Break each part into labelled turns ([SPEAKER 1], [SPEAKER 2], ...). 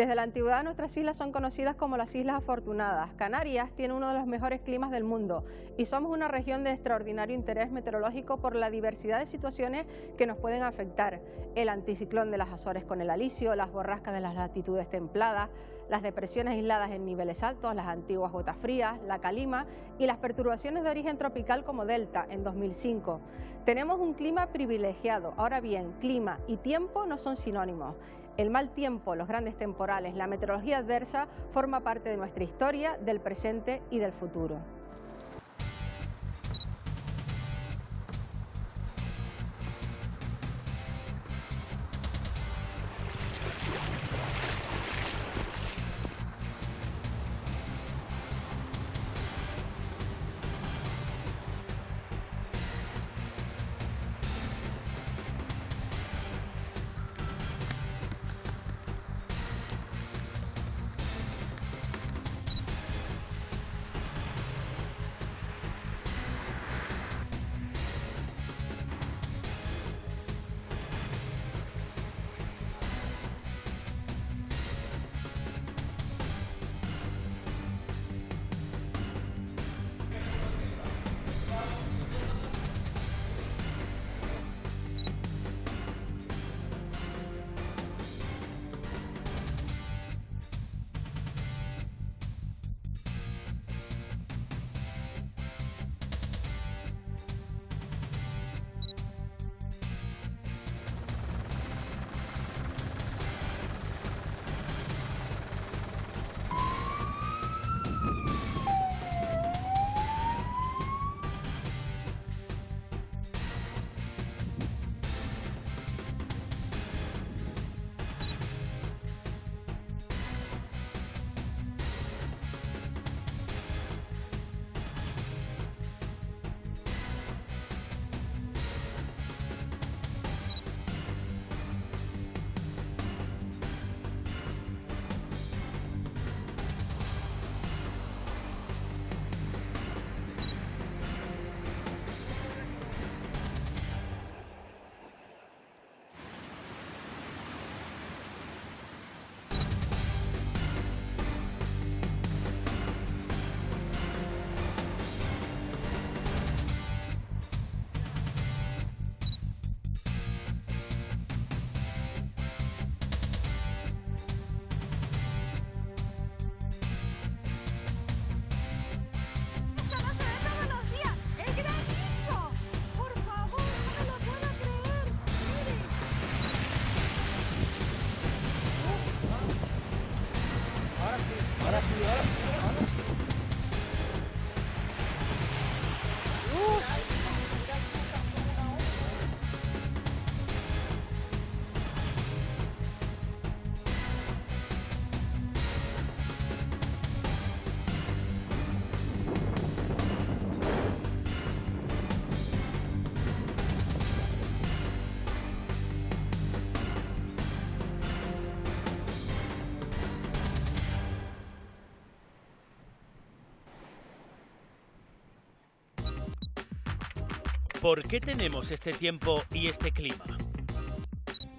[SPEAKER 1] Desde la antigüedad nuestras islas son conocidas como las Islas Afortunadas. Canarias tiene uno de los mejores climas del mundo y somos una región de extraordinario interés meteorológico por la diversidad de situaciones que nos pueden afectar. El anticiclón de las Azores con el alisio, las borrascas de las latitudes templadas, las depresiones aisladas en niveles altos, las antiguas gotas frías, la calima y las perturbaciones de origen tropical como Delta en 2005. Tenemos un clima privilegiado. Ahora bien, clima y tiempo no son sinónimos. El mal tiempo, los grandes temporales, la meteorología adversa forma parte de nuestra historia, del presente y del futuro.
[SPEAKER 2] ¿Por qué tenemos este tiempo y este clima?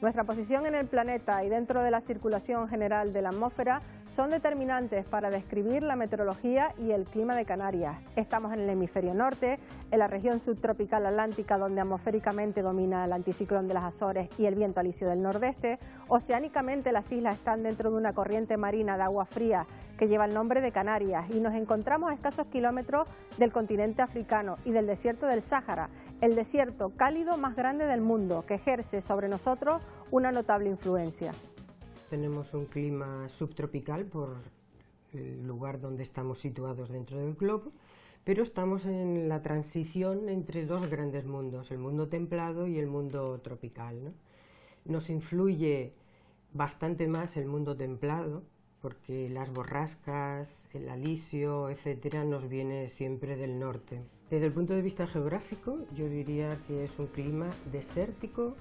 [SPEAKER 1] Nuestra posición en el planeta y dentro de la circulación general de la atmósfera son determinantes para describir la meteorología y el clima de Canarias. Estamos en el hemisferio norte, en la región subtropical atlántica, donde atmosféricamente domina el anticiclón de las Azores y el viento alisio del nordeste. Oceánicamente las islas están dentro de una corriente marina de agua fría que lleva el nombre de Canarias y nos encontramos a escasos kilómetros del continente africano y del desierto del Sáhara, el desierto cálido más grande del mundo, que ejerce sobre nosotros una notable influencia.
[SPEAKER 3] Tenemos un clima subtropical por el lugar donde estamos situados dentro del globo, pero estamos en la transición entre dos grandes mundos, el mundo templado y el mundo tropical, ¿no? Nos influye bastante más el mundo templado, porque las borrascas, el alisio, etcétera, nos viene siempre del norte. Desde el punto de vista geográfico, yo diría que es un clima desértico,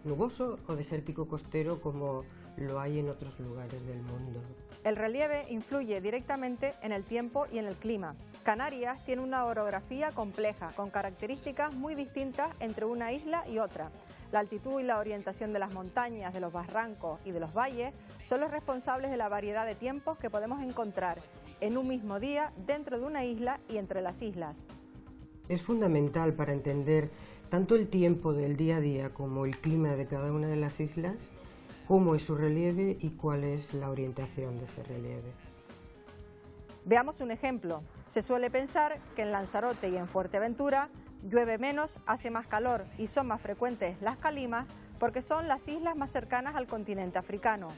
[SPEAKER 3] nuboso o desértico costero, como lo hay en otros lugares del mundo.
[SPEAKER 1] El relieve influye directamente en el tiempo y en el clima. Canarias tiene una orografía compleja, con características muy distintas entre una isla y otra. La altitud y la orientación de las montañas, de los barrancos y de los valles son los responsables de la variedad de tiempos que podemos encontrar en un mismo día dentro de una isla y entre las islas.
[SPEAKER 3] Es fundamental para entender tanto el tiempo del día a día como el clima de cada una de las islas, cómo es su relieve y cuál es la orientación de ese relieve.
[SPEAKER 1] Veamos un ejemplo. Se suele pensar que en Lanzarote y en Fuerteventura llueve menos, hace más calor y son más frecuentes las calimas porque son las islas más cercanas al continente africano.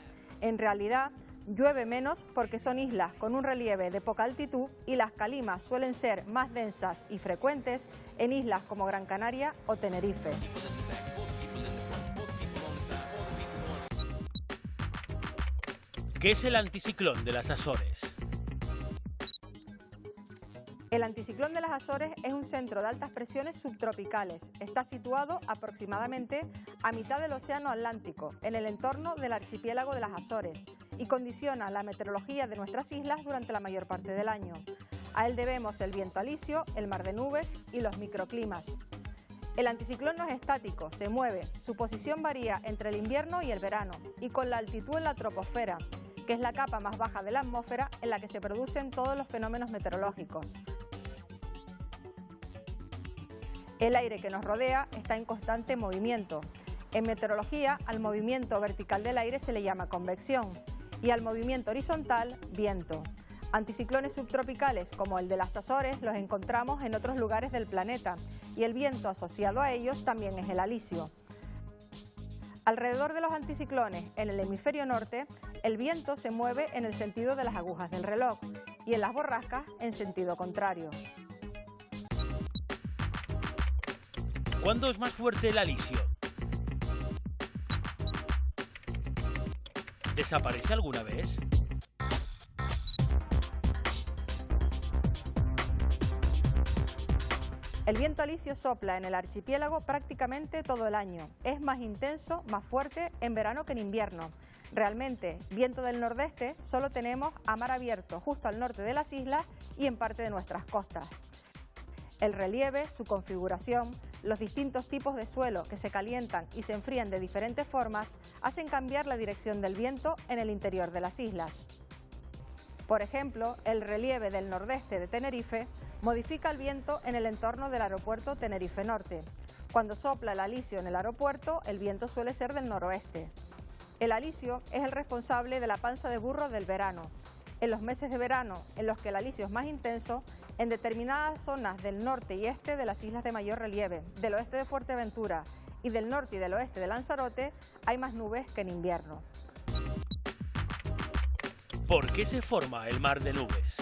[SPEAKER 1] En realidad, llueve menos porque son islas con un relieve de poca altitud y las calimas suelen ser más densas y frecuentes en islas como Gran Canaria o Tenerife.
[SPEAKER 2] ¿Qué es el anticiclón de las Azores?
[SPEAKER 1] El anticiclón de las Azores es un centro de altas presiones subtropicales. Está situado aproximadamente a mitad del Océano Atlántico, en el entorno del archipiélago de las Azores, y condiciona la meteorología de nuestras islas durante la mayor parte del año. A él debemos el viento alisio, el mar de nubes y los microclimas. El anticiclón no es estático, se mueve. Su posición varía entre el invierno y el verano, y con la altitud en la troposfera, que es la capa más baja de la atmósfera en la que se producen todos los fenómenos meteorológicos. El aire que nos rodea está en constante movimiento. En meteorología, al movimiento vertical del aire se le llama convección y al movimiento horizontal, viento. Anticiclones subtropicales como el de las Azores los encontramos en otros lugares del planeta y el viento asociado a ellos también es el alisio. Alrededor de los anticiclones, en el hemisferio norte, el viento se mueve en el sentido de las agujas del reloj y en las borrascas en sentido contrario.
[SPEAKER 2] ¿Cuándo es más fuerte el alisio? ¿Desaparece alguna vez?
[SPEAKER 1] El viento alisio sopla en el archipiélago prácticamente todo el año. Es más intenso, más fuerte en verano que en invierno. Realmente, viento del nordeste solo tenemos a mar abierto justo al norte de las islas y en parte de nuestras costas. El relieve, su configuración, los distintos tipos de suelo que se calientan y se enfrían de diferentes formas hacen cambiar la dirección del viento en el interior de las islas. Por ejemplo, el relieve del nordeste de Tenerife modifica el viento en el entorno del aeropuerto Tenerife Norte. Cuando sopla el alisio en el aeropuerto, el viento suele ser del noroeste. El alisio es el responsable de la panza de burro del verano. En los meses de verano, en los que el alisio es más intenso, en determinadas zonas del norte y este de las islas de mayor relieve, del oeste de Fuerteventura y del norte y del oeste de Lanzarote, hay más nubes que en invierno.
[SPEAKER 2] ¿Por qué se forma el mar de nubes?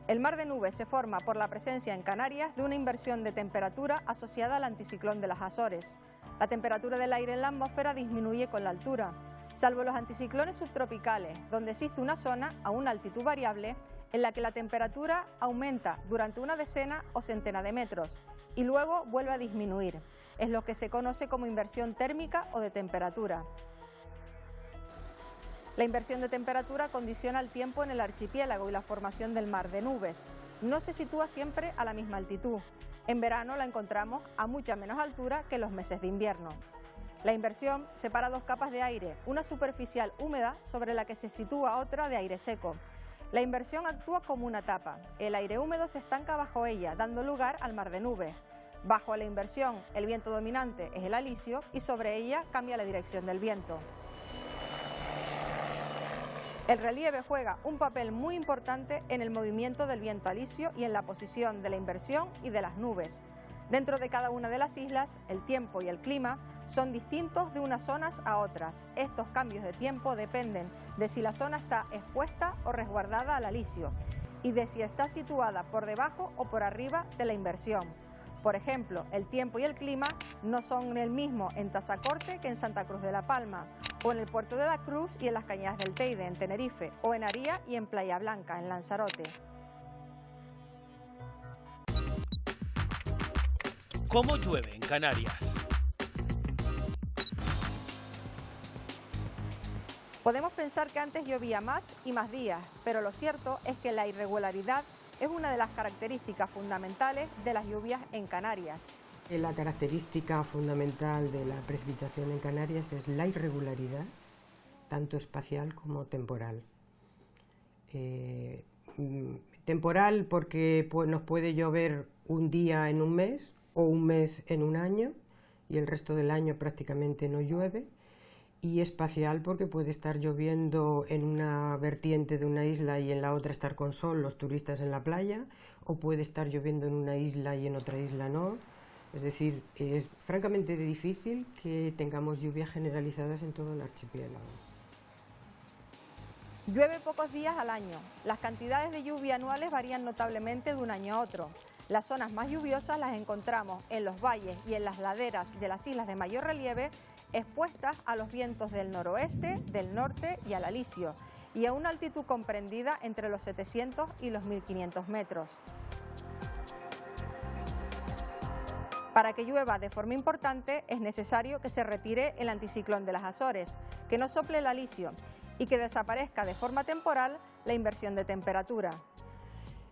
[SPEAKER 1] El mar de nubes se forma por la presencia en Canarias de una inversión de temperatura asociada al anticiclón de las Azores. La temperatura del aire en la atmósfera disminuye con la altura, salvo los anticiclones subtropicales, donde existe una zona a una altitud variable en la que la temperatura aumenta durante una decena o centena de metros y luego vuelve a disminuir. Es lo que se conoce como inversión térmica o de temperatura. La inversión de temperatura condiciona el tiempo en el archipiélago y la formación del mar de nubes. No se sitúa siempre a la misma altitud. En verano la encontramos a mucha menos altura que en los meses de invierno. La inversión separa dos capas de aire, una superficial húmeda sobre la que se sitúa otra de aire seco. La inversión actúa como una tapa. El aire húmedo se estanca bajo ella, dando lugar al mar de nubes. Bajo la inversión, el viento dominante es el alisio y sobre ella cambia la dirección del viento. El relieve juega un papel muy importante en el movimiento del viento alisio y en la posición de la inversión y de las nubes. Dentro de cada una de las islas, el tiempo y el clima son distintos de unas zonas a otras. Estos cambios de tiempo dependen de si la zona está expuesta o resguardada al alisio y de si está situada por debajo o por arriba de la inversión. Por ejemplo, el tiempo y el clima no son el mismo en Tazacorte que en Santa Cruz de la Palma, o en el puerto de la Cruz y en las Cañadas del Teide, en Tenerife, o en Aría y en Playa Blanca, en Lanzarote.
[SPEAKER 2] ¿Cómo llueve en Canarias?
[SPEAKER 1] Podemos pensar que antes llovía más y más días, pero lo cierto es que la irregularidad es una de las características fundamentales de las lluvias en Canarias
[SPEAKER 3] La característica fundamental de la precipitación en Canarias es la irregularidad, tanto espacial como temporal. Temporal porque nos puede llover un día en un mes o un mes en un año y el resto del año prácticamente no llueve, y espacial porque puede estar lloviendo en una vertiente de una isla y en la otra estar con sol los turistas en la playa, o puede estar lloviendo en una isla y en otra isla no. Es decir, es francamente difícil que tengamos lluvias generalizadas en todo el archipiélago.
[SPEAKER 1] Llueve pocos días al año. Las cantidades de lluvia anuales varían notablemente de un año a otro. Las zonas más lluviosas las encontramos en los valles y en las laderas de las islas de mayor relieve, expuestas a los vientos del noroeste, del norte y al alisio, y a una altitud comprendida entre los 700 y los 1500 metros. Para que llueva de forma importante es necesario que se retire el anticiclón de las Azores, que no sople el alisio y que desaparezca de forma temporal la inversión de temperatura.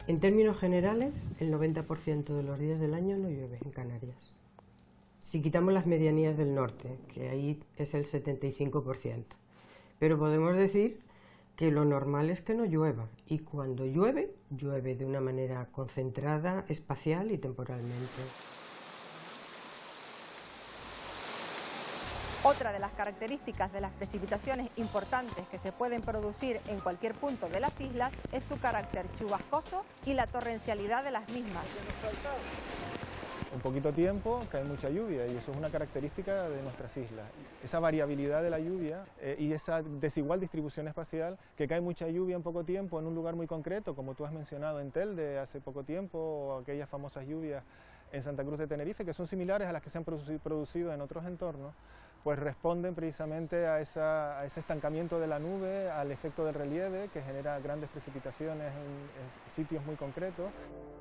[SPEAKER 3] En términos generales, el 90% de los días del año no llueve en Canarias. Si quitamos las medianías del norte, que ahí es el 75%. Pero podemos decir que lo normal es que no llueva, y cuando llueve, llueve de una manera concentrada, espacial y temporalmente.
[SPEAKER 1] Otra de las características de las precipitaciones importantes que se pueden producir en cualquier punto de las islas es su carácter chubascoso y la torrencialidad de las mismas.
[SPEAKER 4] En poquito tiempo cae mucha lluvia y eso es una característica de nuestras islas. Esa variabilidad de la lluvia y esa desigual distribución espacial, que cae mucha lluvia en poco tiempo en un lugar muy concreto, como tú has mencionado en Telde hace poco tiempo, o aquellas famosas lluvias en Santa Cruz de Tenerife, que son similares a las que se han producido en otros entornos, pues responden precisamente a ese estancamiento de la nube, al efecto del relieve que genera grandes precipitaciones en sitios muy concretos.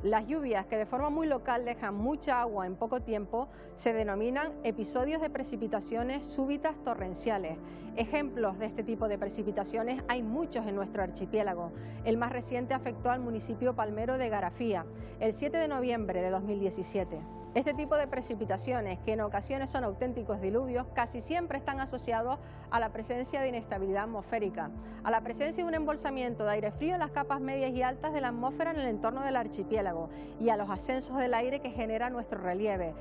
[SPEAKER 1] Las lluvias que de forma muy local dejan mucha agua en poco tiempo se denominan episodios de precipitaciones súbitas torrenciales. Ejemplos de este tipo de precipitaciones hay muchos en nuestro archipiélago. El más reciente afectó al municipio palmero de Garafía, el 7 de noviembre de 2017. Este tipo de precipitaciones, que en ocasiones son auténticos diluvios, casi siempre están asociados a la presencia de inestabilidad atmosférica, a la presencia de un embolsamiento de aire frío en las capas medias y altas de la atmósfera en el entorno del archipiélago y a los ascensos del aire que genera nuestro relieve.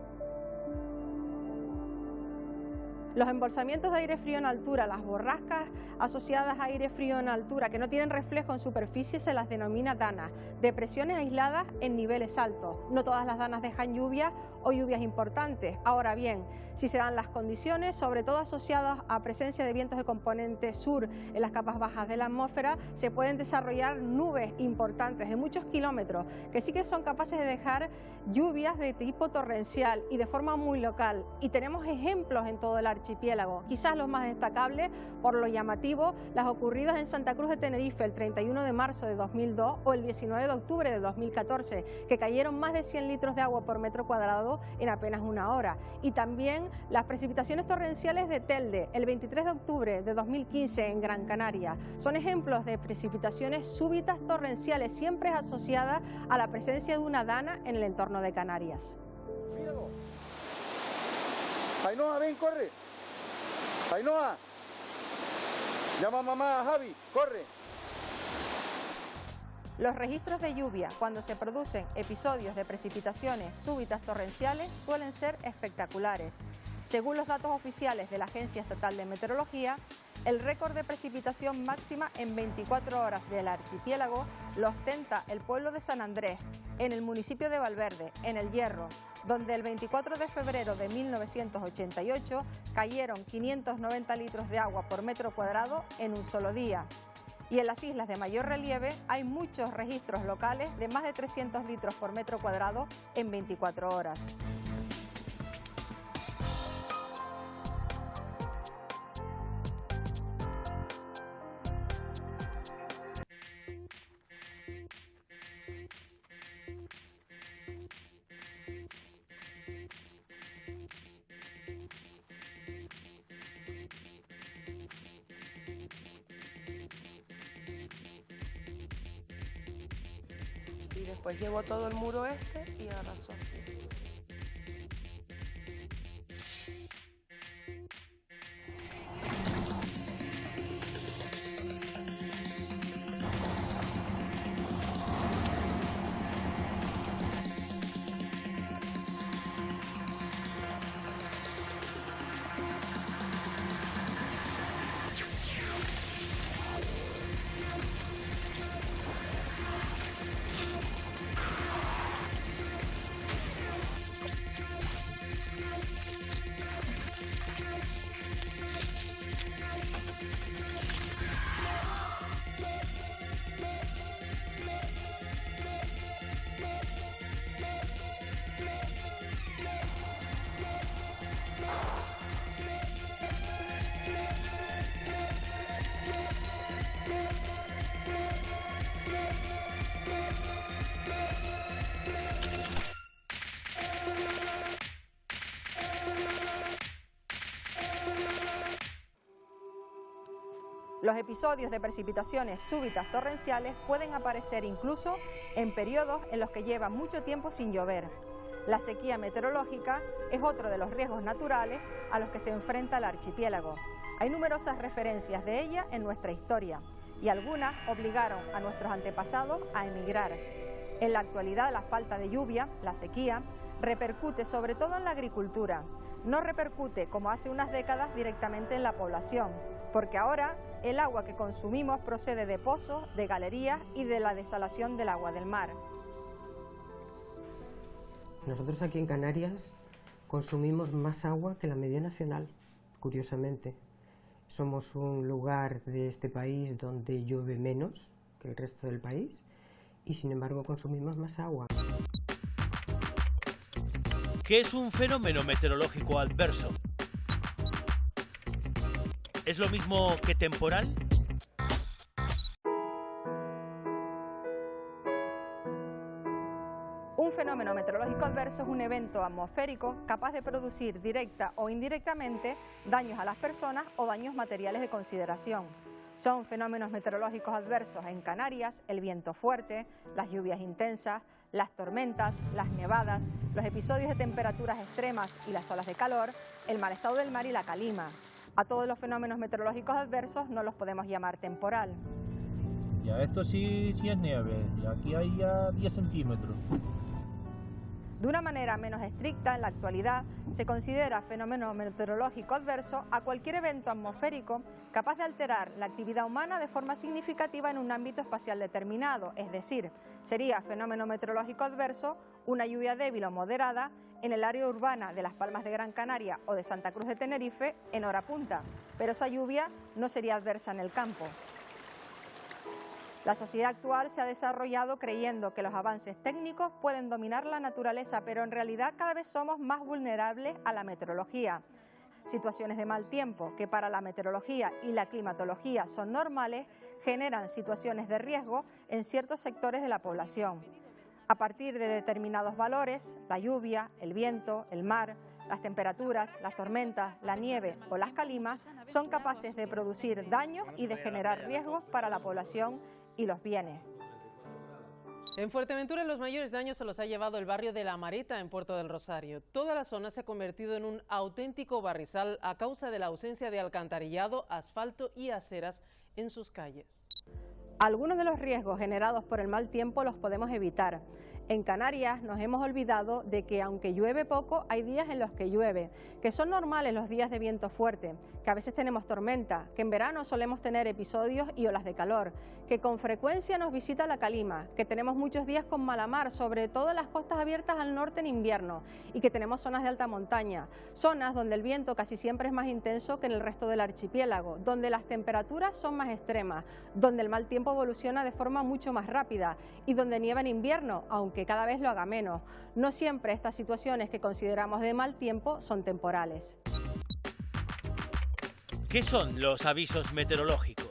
[SPEAKER 1] Los embolsamientos de aire frío en altura, las borrascas asociadas a aire frío en altura que no tienen reflejo en superficie se las denomina danas, depresiones aisladas en niveles altos. No todas las danas dejan lluvias o lluvias importantes. Ahora bien, si se dan las condiciones, sobre todo asociadas a presencia de vientos de componente sur en las capas bajas de la atmósfera, se pueden desarrollar nubes importantes de muchos kilómetros que sí que son capaces de dejar lluvias de tipo torrencial y de forma muy local. Y tenemos ejemplos en todo el archipiélago, quizás los más destacables por lo llamativo, las ocurridas en Santa Cruz de Tenerife el 31 de marzo de 2002 o el 19 de octubre de 2014, que cayeron más de 100 litros de agua por metro cuadrado en apenas una hora. Y también las precipitaciones torrenciales de Telde el 23 de octubre de 2015 en Gran Canaria. Son ejemplos de precipitaciones súbitas torrenciales, siempre asociadas a la presencia de una dana en el entorno de Canarias.
[SPEAKER 5] Míralo. Ainhoa, ven, corre. Ainhoa. Llama a mamá, a Javi, corre.
[SPEAKER 1] Los registros de lluvia, cuando se producen episodios de precipitaciones súbitas torrenciales, suelen ser espectaculares. Según los datos oficiales de la Agencia Estatal de Meteorología, el récord de precipitación máxima en 24 horas del archipiélago lo ostenta el pueblo de San Andrés, en el municipio de Valverde, en El Hierro, donde el 24 de febrero de 1988 cayeron 590 litros de agua por metro cuadrado en un solo día. Y en las islas de mayor relieve hay muchos registros locales de más de 300 litros por metro cuadrado en 24 horas.
[SPEAKER 6] Y después llevó todo el muro este y arrasó así.
[SPEAKER 1] Los episodios de precipitaciones súbitas torrenciales pueden aparecer incluso en periodos en los que lleva mucho tiempo sin llover. La sequía meteorológica es otro de los riesgos naturales a los que se enfrenta el archipiélago. Hay numerosas referencias de ella en nuestra historia y algunas obligaron a nuestros antepasados a emigrar. En la actualidad, la falta de lluvia, la sequía, repercute sobre todo en la agricultura. No repercute, como hace unas décadas, directamente en la población, porque ahora el agua que consumimos procede de pozos, de galerías y de la desalación del agua del mar.
[SPEAKER 3] Nosotros aquí en Canarias consumimos más agua que la media nacional, curiosamente. Somos un lugar de este país donde llueve menos que el resto del país y sin embargo consumimos más agua.
[SPEAKER 2] ¿Qué es un fenómeno meteorológico adverso? ¿Es lo mismo que temporal?
[SPEAKER 1] Un fenómeno meteorológico adverso es un evento atmosférico capaz de producir directa o indirectamente daños a las personas o daños materiales de consideración. Son fenómenos meteorológicos adversos en Canarias el viento fuerte, las lluvias intensas, las tormentas, las nevadas, los episodios de temperaturas extremas y las olas de calor, el mal estado del mar y la calima. A todos los fenómenos meteorológicos adversos no los podemos llamar temporal.
[SPEAKER 6] Ya esto sí es nieve, y aquí hay ya 10 centímetros.
[SPEAKER 1] De una manera menos estricta, en la actualidad, se considera fenómeno meteorológico adverso a cualquier evento atmosférico capaz de alterar la actividad humana de forma significativa en un ámbito espacial determinado, es decir, sería fenómeno meteorológico adverso una lluvia débil o moderada en el área urbana de Las Palmas de Gran Canaria o de Santa Cruz de Tenerife en hora punta, pero esa lluvia no sería adversa en el campo. La sociedad actual se ha desarrollado creyendo que los avances técnicos pueden dominar la naturaleza, pero en realidad cada vez somos más vulnerables a la meteorología. Situaciones de mal tiempo, que para la meteorología y la climatología son normales, generan situaciones de riesgo en ciertos sectores de la población. A partir de determinados valores, la lluvia, el viento, el mar, las temperaturas, las tormentas, la nieve o las calimas son capaces de producir daños y de generar riesgos para la población y los bienes.
[SPEAKER 7] En Fuerteventura los mayores daños se los ha llevado el barrio de La Marita en Puerto del Rosario. Toda la zona se ha convertido en un auténtico barrizal a causa de la ausencia de alcantarillado, asfalto y aceras en sus calles.
[SPEAKER 1] Algunos de los riesgos generados por el mal tiempo los podemos evitar. En Canarias nos hemos olvidado de que aunque llueve poco, hay días en los que llueve, que son normales los días de viento fuerte, que a veces tenemos tormenta, que en verano solemos tener episodios y olas de calor, que con frecuencia nos visita la calima, que tenemos muchos días con mala mar, sobre todo en las costas abiertas al norte en invierno, y que tenemos zonas de alta montaña, zonas donde el viento casi siempre es más intenso que en el resto del archipiélago, donde las temperaturas son más extremas, donde el mal tiempo evoluciona de forma mucho más rápida y donde nieva en invierno, aunque cada vez lo haga menos. No siempre estas situaciones que consideramos de mal tiempo son temporales.
[SPEAKER 2] ¿Qué son los avisos meteorológicos?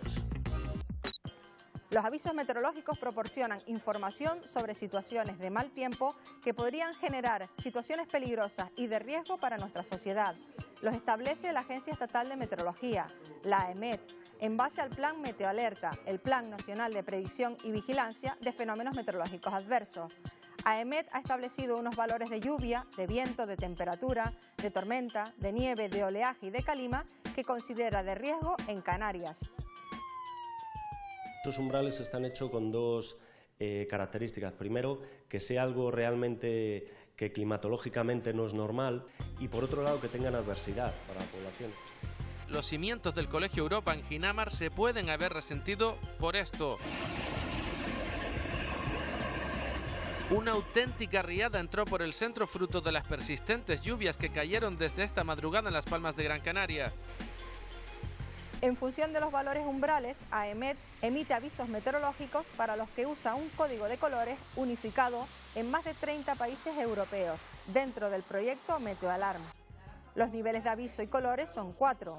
[SPEAKER 1] Los avisos meteorológicos proporcionan información sobre situaciones de mal tiempo que podrían generar situaciones peligrosas y de riesgo para nuestra sociedad. Los establece la Agencia Estatal de Meteorología, la AEMET, en base al Plan Meteoalerta, el Plan Nacional de Predicción y Vigilancia de Fenómenos Meteorológicos Adversos. AEMET ha establecido unos valores de lluvia, de viento, de temperatura, de tormenta, de nieve, de oleaje y de calima que considera de riesgo en Canarias.
[SPEAKER 8] Estos umbrales están hechos con dos características. Primero, que sea algo realmente que climatológicamente no es normal y por otro lado que tengan adversidad para la población.
[SPEAKER 9] Los cimientos del Colegio Europa en Ginamar se pueden haber resentido por esto. Una auténtica riada entró por el centro fruto de las persistentes lluvias que cayeron desde esta madrugada en Las Palmas de Gran Canaria.
[SPEAKER 1] En función de los valores umbrales, AEMET emite avisos meteorológicos para los que usa un código de colores unificado en más de 30 países europeos, dentro del proyecto Meteoalarm. Los niveles de aviso y colores son 4,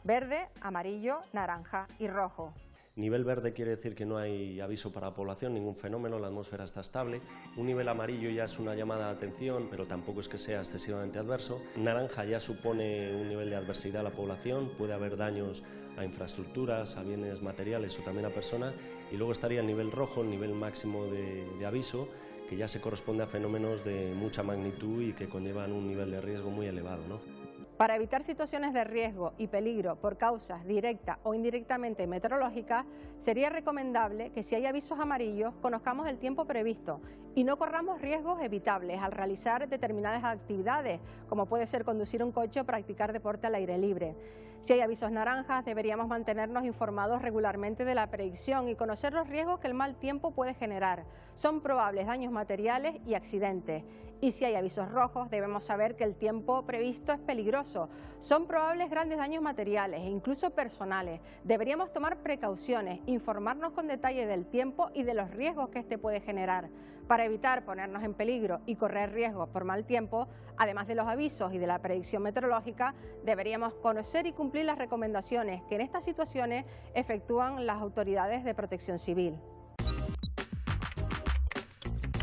[SPEAKER 1] verde, amarillo, naranja y rojo.
[SPEAKER 8] Nivel verde quiere decir que no hay aviso para la población, ningún fenómeno, la atmósfera está estable. Un nivel amarillo ya es una llamada de atención, pero tampoco es que sea excesivamente adverso. Naranja ya supone un nivel de adversidad a la población, puede haber daños a infraestructuras, a bienes materiales o también a personas. Y luego estaría el nivel rojo, el nivel máximo de aviso, que ya se corresponde a fenómenos de mucha magnitud y que conllevan un nivel de riesgo muy elevado, ¿no?
[SPEAKER 1] Para evitar situaciones de riesgo y peligro por causas directa o indirectamente meteorológicas, sería recomendable que si hay avisos amarillos conozcamos el tiempo previsto y no corramos riesgos evitables al realizar determinadas actividades, como puede ser conducir un coche o practicar deporte al aire libre. Si hay avisos naranjas, deberíamos mantenernos informados regularmente de la predicción y conocer los riesgos que el mal tiempo puede generar. Son probables daños materiales y accidentes. Y si hay avisos rojos, debemos saber que el tiempo previsto es peligroso. Son probables grandes daños materiales e incluso personales. Deberíamos tomar precauciones, informarnos con detalle del tiempo y de los riesgos que este puede generar. Para evitar ponernos en peligro y correr riesgos por mal tiempo, además de los avisos y de la predicción meteorológica, deberíamos conocer y cumplir las recomendaciones que en estas situaciones efectúan las autoridades de protección civil.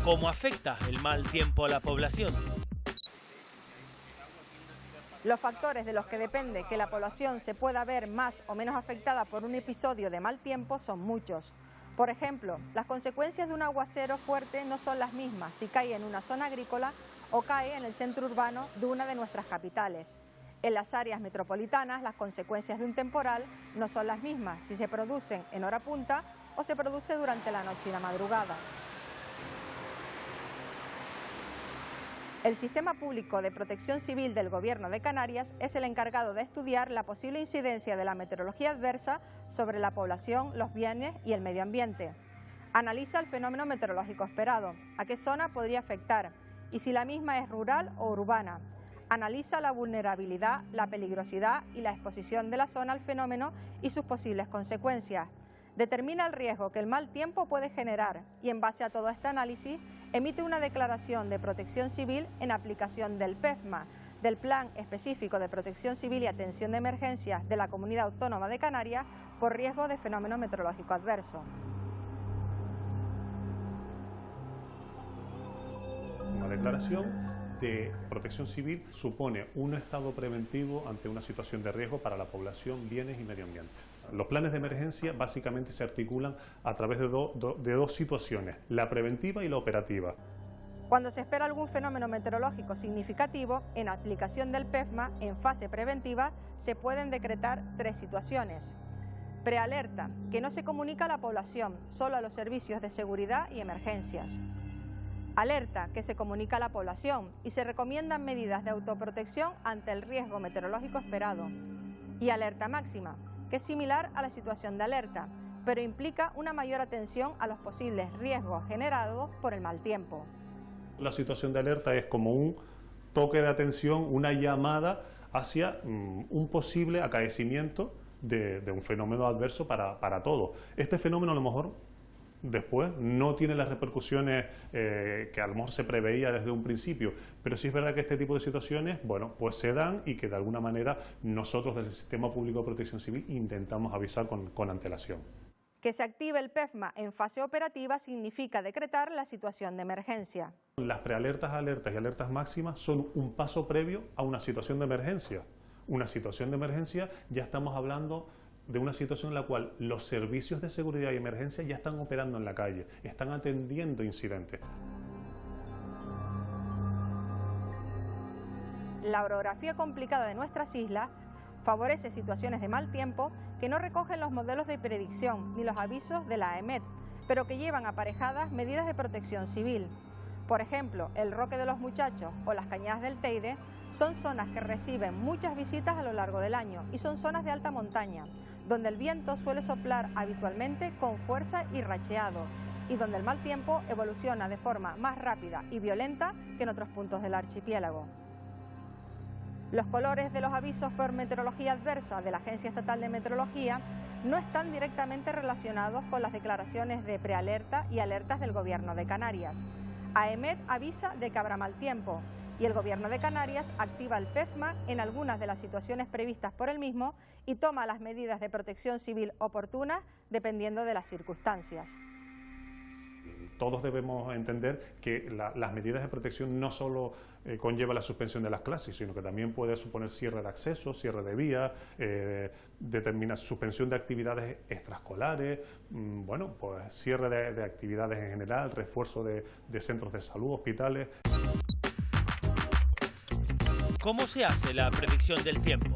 [SPEAKER 2] ¿Cómo afecta el mal tiempo a la población?
[SPEAKER 1] Los factores de los que depende que la población se pueda ver más o menos afectada por un episodio de mal tiempo son muchos. Por ejemplo, las consecuencias de un aguacero fuerte no son las mismas si cae en una zona agrícola o cae en el centro urbano de una de nuestras capitales. En las áreas metropolitanas, las consecuencias de un temporal no son las mismas si se producen en hora punta o se produce durante la noche y la madrugada. El Sistema Público de Protección Civil del Gobierno de Canarias es el encargado de estudiar la posible incidencia de la meteorología adversa sobre la población, los bienes y el medio ambiente. Analiza el fenómeno meteorológico esperado, a qué zona podría afectar y si la misma es rural o urbana. Analiza la vulnerabilidad, la peligrosidad y la exposición de la zona al fenómeno y sus posibles consecuencias. Determina el riesgo que el mal tiempo puede generar y en base a todo este análisis emite una declaración de protección civil en aplicación del PEFMA, del Plan Específico de Protección Civil y Atención de Emergencias de la Comunidad Autónoma de Canarias por riesgo de fenómeno meteorológico adverso.
[SPEAKER 10] Una declaración de protección civil supone un estado preventivo ante una situación de riesgo para la población, bienes y medio ambiente. Los planes de emergencia básicamente se articulan a través de dos situaciones, la preventiva y la operativa.
[SPEAKER 1] Cuando se espera algún fenómeno meteorológico significativo, en aplicación del PEFMA, en fase preventiva, se pueden decretar 3 situaciones. Prealerta, que no se comunica a la población, solo a los servicios de seguridad y emergencias. Alerta, que se comunica a la población y se recomiendan medidas de autoprotección ante el riesgo meteorológico esperado. Y alerta máxima, que es similar a la situación de alerta, pero implica una mayor atención a los posibles riesgos generados por el mal tiempo.
[SPEAKER 10] La situación de alerta es como un toque de atención, una llamada hacia un posible acaecimiento de un fenómeno adverso para todos. Este fenómeno a lo mejor después no tiene las repercusiones que a lo mejor se preveía desde un principio, pero sí es verdad que este tipo de situaciones, bueno, pues se dan y que de alguna manera nosotros del Sistema Público de Protección Civil intentamos avisar con antelación.
[SPEAKER 1] Que se active el PEFMA en fase operativa significa decretar la situación de emergencia.
[SPEAKER 10] Las prealertas, alertas y alertas máximas son un paso previo a una situación de emergencia. Una situación de emergencia ya estamos hablando de una situación en la cual los servicios de seguridad y emergencia ya están operando en la calle, están atendiendo incidentes.
[SPEAKER 1] La orografía complicada de nuestras islas favorece situaciones de mal tiempo que no recogen los modelos de predicción ni los avisos de la AEMET, pero que llevan aparejadas medidas de protección civil. Por ejemplo, el Roque de los Muchachos o las Cañadas del Teide son zonas que reciben muchas visitas a lo largo del año y son zonas de alta montaña, donde el viento suele soplar habitualmente con fuerza y racheado, y donde el mal tiempo evoluciona de forma más rápida y violenta que en otros puntos del archipiélago. Los colores de los avisos por meteorología adversa de la Agencia Estatal de Meteorología no están directamente relacionados con las declaraciones de prealerta y alertas del Gobierno de Canarias. AEMET avisa de que habrá mal tiempo y el Gobierno de Canarias activa el PEFMA en algunas de las situaciones previstas por el mismo y toma las medidas de protección civil oportunas dependiendo de las circunstancias.
[SPEAKER 10] Todos debemos entender que las medidas de protección no solo conlleva la suspensión de las clases, sino que también puede suponer cierre de acceso, cierre de vías, suspensión de actividades extraescolares, bueno, pues cierre de actividades en general, refuerzo de centros de salud, hospitales.
[SPEAKER 2] ¿Cómo se hace la predicción del tiempo?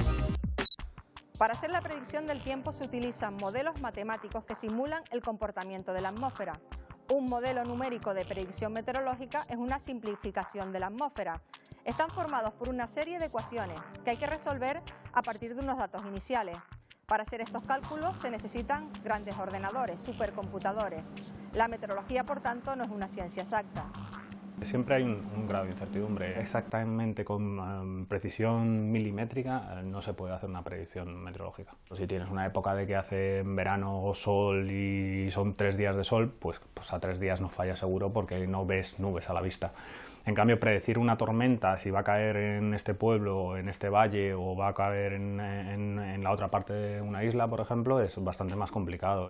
[SPEAKER 1] Para hacer la predicción del tiempo se utilizan modelos matemáticos que simulan el comportamiento de la atmósfera. Un modelo numérico de predicción meteorológica es una simplificación de la atmósfera. Están formados por una serie de ecuaciones que hay que resolver a partir de unos datos iniciales. Para hacer estos cálculos se necesitan grandes ordenadores, supercomputadores. La meteorología, por tanto, no es una ciencia exacta.
[SPEAKER 11] Siempre hay un grado de incertidumbre. Exactamente con precisión milimétrica no se puede hacer una predicción meteorológica. Si tienes una época de que hace en verano sol y son 3 días de sol, pues a 3 días no falla seguro porque no ves nubes a la vista. En cambio, predecir una tormenta, si va a caer en este pueblo, en este valle o va a caer en la otra parte de una isla, por ejemplo, es bastante más complicado.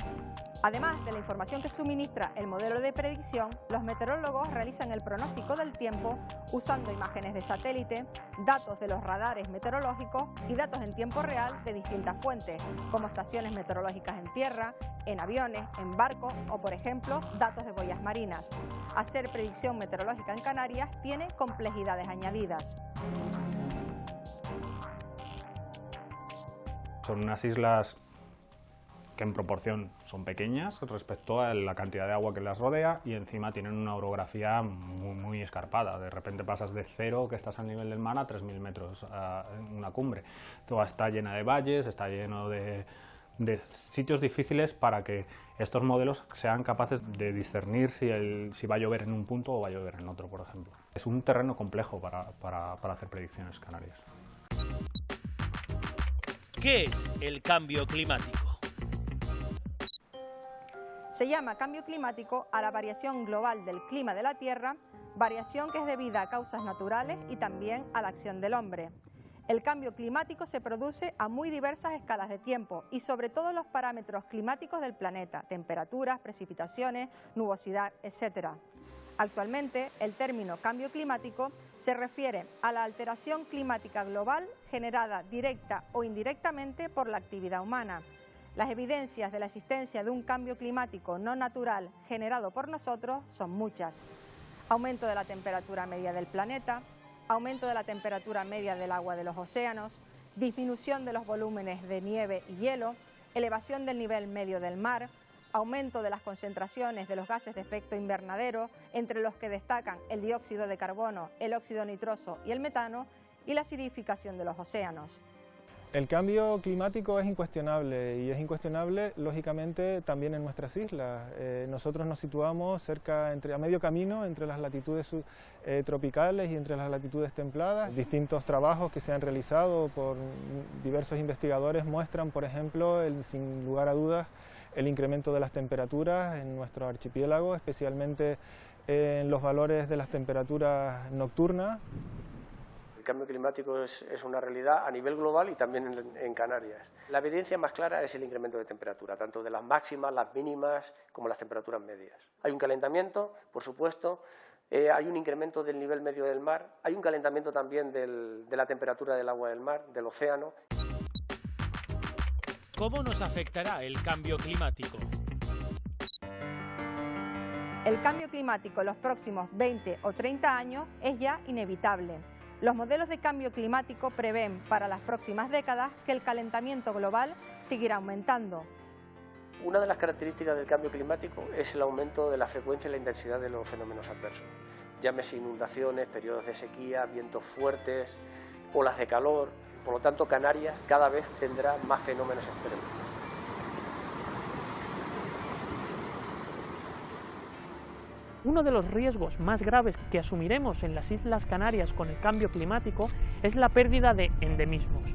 [SPEAKER 1] Además de la información que suministra el modelo de predicción, los meteorólogos realizan el pronóstico del tiempo usando imágenes de satélite, datos de los radares meteorológicos y datos en tiempo real de distintas fuentes, como estaciones meteorológicas en tierra, en aviones, en barcos o, por ejemplo, datos de boyas marinas. Hacer predicción meteorológica en Canarias tiene complejidades añadidas.
[SPEAKER 11] Son unas islas que en proporción son pequeñas respecto a la cantidad de agua que las rodea y encima tienen una orografía muy escarpada. De repente pasas de 0, que estás al nivel del mar, a 3.000 metros en una cumbre. Toda está llena de valles, está lleno de sitios difíciles para que estos modelos sean capaces de discernir si va a llover en un punto o va a llover en otro, por ejemplo. Es un terreno complejo para hacer predicciones canarias.
[SPEAKER 2] ¿Qué es el cambio climático?
[SPEAKER 1] Se llama cambio climático a la variación global del clima de la Tierra, variación que es debida a causas naturales y también a la acción del hombre. El cambio climático se produce a muy diversas escalas de tiempo y sobre todo los parámetros climáticos del planeta, temperaturas, precipitaciones, nubosidad, etc. Actualmente, el término cambio climático se refiere a la alteración climática global generada directa o indirectamente por la actividad humana. Las evidencias de la existencia de un cambio climático no natural generado por nosotros son muchas. Aumento de la temperatura media del planeta, aumento de la temperatura media del agua de los océanos, disminución de los volúmenes de nieve y hielo, elevación del nivel medio del mar, aumento de las concentraciones de los gases de efecto invernadero, entre los que destacan el dióxido de carbono, el óxido nitroso y el metano, y la acidificación de los océanos.
[SPEAKER 4] El cambio climático es incuestionable y es incuestionable, lógicamente, también en nuestras islas. Nosotros nos situamos a medio camino entre las latitudes tropicales y entre las latitudes templadas. Distintos trabajos que se han realizado por diversos investigadores muestran, por ejemplo, sin lugar a dudas, el incremento de las temperaturas en nuestro archipiélago, especialmente en los valores de las temperaturas nocturnas.
[SPEAKER 8] El cambio climático es una realidad a nivel global y también en Canarias. La evidencia más clara es el incremento de temperatura, tanto de las máximas, las mínimas, como las temperaturas medias. Hay un calentamiento, por supuesto, hay un incremento del nivel medio del mar, hay un calentamiento también de la temperatura del agua del mar, del océano.
[SPEAKER 2] ¿Cómo nos afectará el cambio climático?
[SPEAKER 1] El cambio climático en los próximos 20 o 30 años es ya inevitable. Los modelos de cambio climático prevén para las próximas décadas que el calentamiento global seguirá aumentando.
[SPEAKER 8] Una de las características del cambio climático es el aumento de la frecuencia y la intensidad de los fenómenos adversos. Llámese inundaciones, periodos de sequía, vientos fuertes, olas de calor. Por lo tanto, Canarias cada vez tendrá más fenómenos extremos.
[SPEAKER 12] Uno de los riesgos más graves que asumiremos en las Islas Canarias con el cambio climático es la pérdida de endemismos.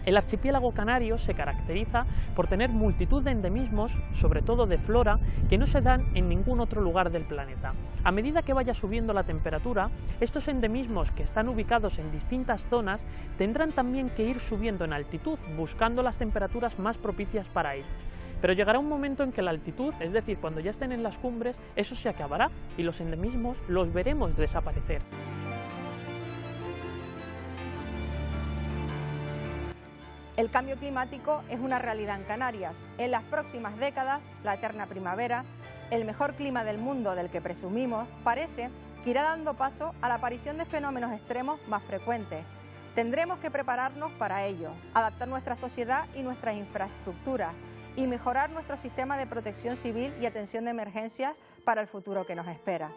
[SPEAKER 12] El archipiélago canario se caracteriza por tener multitud de endemismos, sobre todo de flora, que no se dan en ningún otro lugar del planeta. A medida que vaya subiendo la temperatura, estos endemismos que están ubicados en distintas zonas tendrán también que ir subiendo en altitud, buscando las temperaturas más propicias para ellos. Pero llegará un momento en que la altitud, es decir, cuando ya estén en las cumbres, eso se acabará y los endemismos los veremos desaparecer.
[SPEAKER 1] El cambio climático es una realidad en Canarias. En las próximas décadas, la eterna primavera, el mejor clima del mundo del que presumimos, parece que irá dando paso a la aparición de fenómenos extremos más frecuentes. Tendremos que prepararnos para ello, adaptar nuestra sociedad y nuestras infraestructuras y mejorar nuestro sistema de protección civil y atención de emergencias para el futuro que nos espera.